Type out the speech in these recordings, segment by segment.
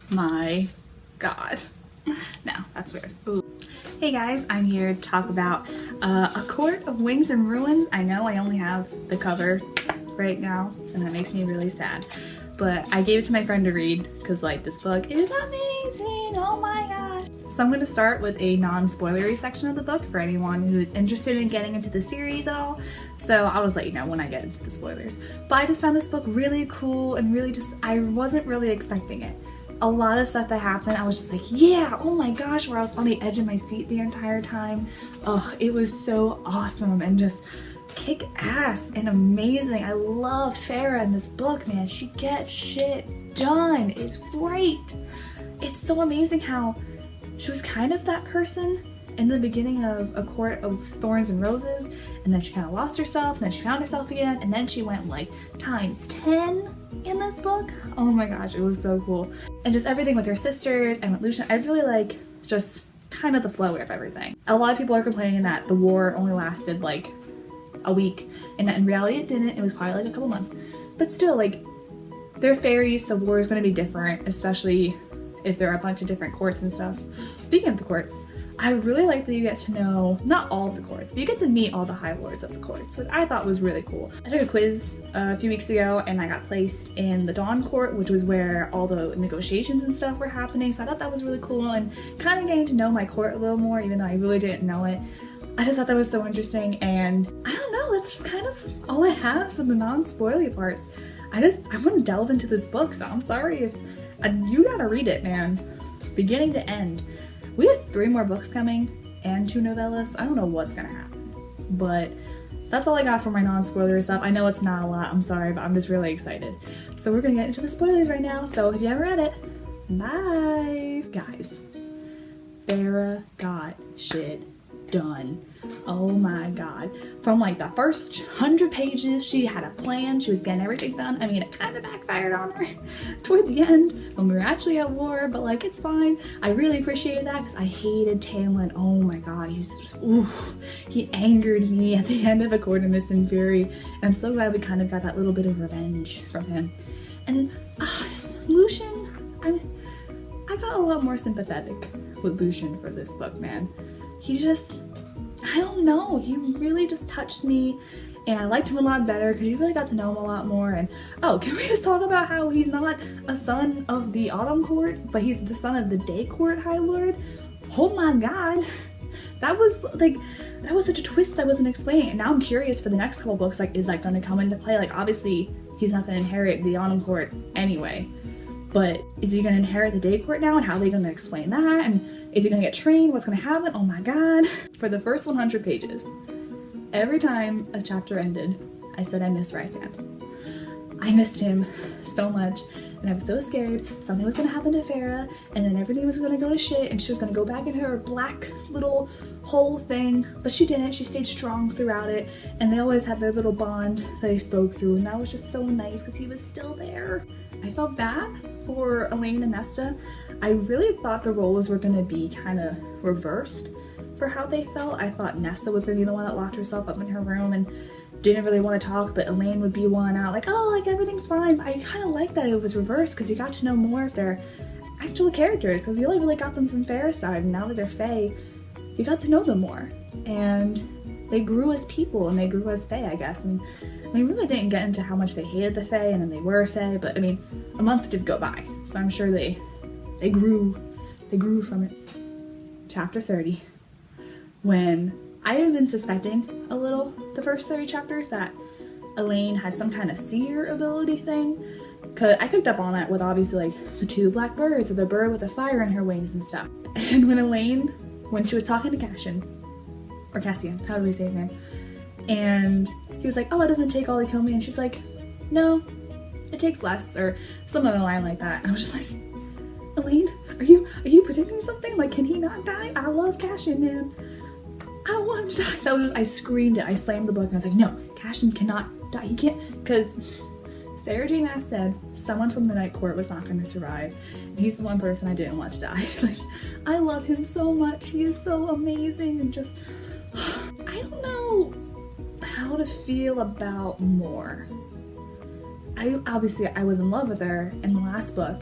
my god. No, that's weird. Ooh. Hey guys, I'm here to talk about A Court of Wings and Ruins. I know I only have the cover right now, and that makes me really sad. But I gave it to my friend to read, because like, this book is amazing, oh my gosh. So I'm going to start with a non-spoilery section of the book for anyone who's interested in getting into the series at all. So I'll just let you know when I get into the spoilers. But I just found this book really cool and really just, I wasn't really expecting it. A lot of stuff that happened, I was just like, yeah, oh my gosh, where I was on the edge of my seat the entire time. Ugh, it was so awesome and just kick ass and amazing. I love Farah in this book, man. She gets shit done. It's great. It's so amazing how she was kind of that person in the beginning of A Court of Thorns and Roses, and then she kind of lost herself, and then she found herself again, and then she went like times 10 in this book. Oh my gosh, it was so cool. And just everything with her sisters and with Lucian, I really like just kind of the flow of everything. A lot of people are complaining that the war only lasted like a week, and in reality it didn't. It was probably like a couple months. But still, like, they're fairies, so war is going to be different, especially if there are a bunch of different courts and stuff. Speaking of the courts, I really like that you get to know, not all of the courts, but you get to meet all the High Lords of the courts, which I thought was really cool. I took a quiz a few weeks ago and I got placed in the Dawn Court, which was where all the negotiations and stuff were happening, so I thought that was really cool and kind of getting to know my court a little more, even though I really didn't know it. I just thought that was so interesting, and I don't know, that's just kind of all I have for the non-spoilery parts. I want to delve into this book, so I'm sorry if you gotta read it, man, beginning to end. We have 3 more books coming and 2 novellas. I don't know what's gonna happen, but that's all I got for my non-spoiler stuff. I know it's not a lot, I'm sorry, but I'm just really excited. So we're gonna get into the spoilers right now, so if you haven't read it, bye! Guys, Farah got shit done. Oh my god. From like the first 100 pages, she had a plan, she was getting everything done. I mean, it kind of backfired on her toward the end when we were actually at war, but like, it's fine. I really appreciated that because I hated Tamlin. Oh my god, he angered me at the end of A Court of Mist and Fury, and I'm so glad we kind of got that little bit of revenge from him. And Lucian, I got a lot more sympathetic with Lucian for this book, man. He just, I don't know, he really just touched me, and I liked him a lot better because you really got to know him a lot more. And oh, can we just talk about how he's not a son of the Autumn Court, but he's the son of the Day Court High Lord? Oh my god, that was such a twist I wasn't explaining, and now I'm curious for the next couple books, like, is that going to come into play? Like, obviously he's not going to inherit the Autumn Court anyway, but is he going to inherit the Day Court now, and how are they going to explain that? And is he going to get trained? What's going to happen? Oh my god. For the first 100 pages, every time a chapter ended, I said I miss Rysand. I missed him so much, and I was so scared something was going to happen to Farah, and then everything was going to go to shit, and she was going to go back in her black little hole thing, but she didn't. She stayed strong throughout it, and they always had their little bond that they spoke through, and that was just so nice because he was still there. I felt bad for Elaine and Nesta. I really thought the roles were going to be kind of reversed for how they felt. I thought Nesta was going to be the one that locked herself up in her room and didn't really want to talk, but Elaine would be one out like, oh, like, everything's fine. But I kind of like that it was reversed because you got to know more of their actual characters, because we only really got them from Farah's side, and now that they're Fae, you got to know them more. And they grew as people, and they grew as Fae, I guess. And we really didn't get into how much they hated the Fae, and then they were Fae, but I mean, a month did go by, so I'm sure they grew from it. Chapter 30. When I had been suspecting a little the first 30 chapters that Elaine had some kind of seer ability thing, because I picked up on that with obviously like the 2 black birds or the bird with the fire in her wings and stuff. And when she was talking to Cassian, how do we say his name? And he was like, oh, it doesn't take all to kill me. And she's like, no, it takes less, or some other line like that. And I was just like, Elaine, are you predicting something? Like, can he not die? I love Cassian, man. I don't want him to die. I screamed it. I slammed the book and I was like, no, Cassian cannot die. He can't, because Sarah J. Maas said someone from the Night Court was not going to survive. And he's the one person I didn't want to die. Like, I love him so much. He is so amazing, and just, I don't know how to feel about Mor. I was in love with her in the last book,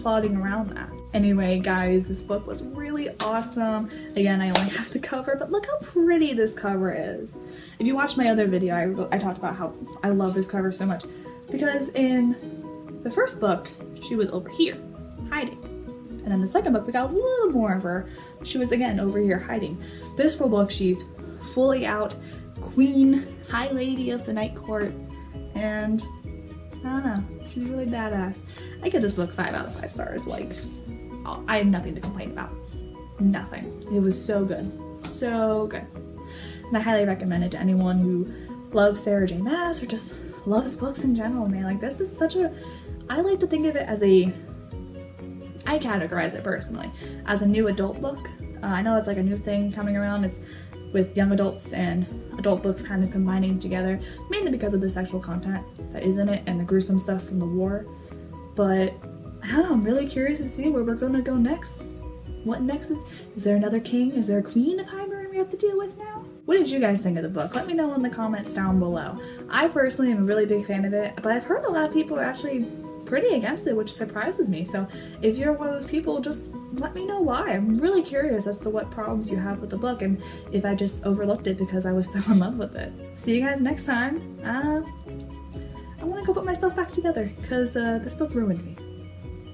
plotting around that. Anyway, guys, this book was really awesome. Again, I only have the cover, but look how pretty this cover is. If you watched my other video, I talked about how I love this cover so much. Because in the first book, she was over here, hiding. And then the second book, we got a little more of her. She was, again, over here hiding. This full book, she's fully out, queen, high lady of the night court, and I don't know, she's really badass. I give this book 5 out of 5 stars. Like, I have nothing to complain about. Nothing. It was so good. So good. And I highly recommend it to anyone who loves Sarah J. Maas or just loves books in general, man. Like, this is such a... I like to think of it as a... I categorize it personally as a new adult book. I know it's like a new thing coming around. It's with young adults and adult books kind of combining together, mainly because of the sexual content that is in it and the gruesome stuff from the war. But I don't know, I'm really curious to see where we're gonna go next. What next is there another king? Is there a queen of Highbury we have to deal with now? What did you guys think of the book? Let me know in the comments down below. I personally am a really big fan of it, but I've heard a lot of people are actually pretty against it, which surprises me. So if you're one of those people, just let me know why. I'm really curious as to what problems you have with the book and if I just overlooked it because I was so in love with it. See you guys next time. I want to go put myself back together because this book ruined me.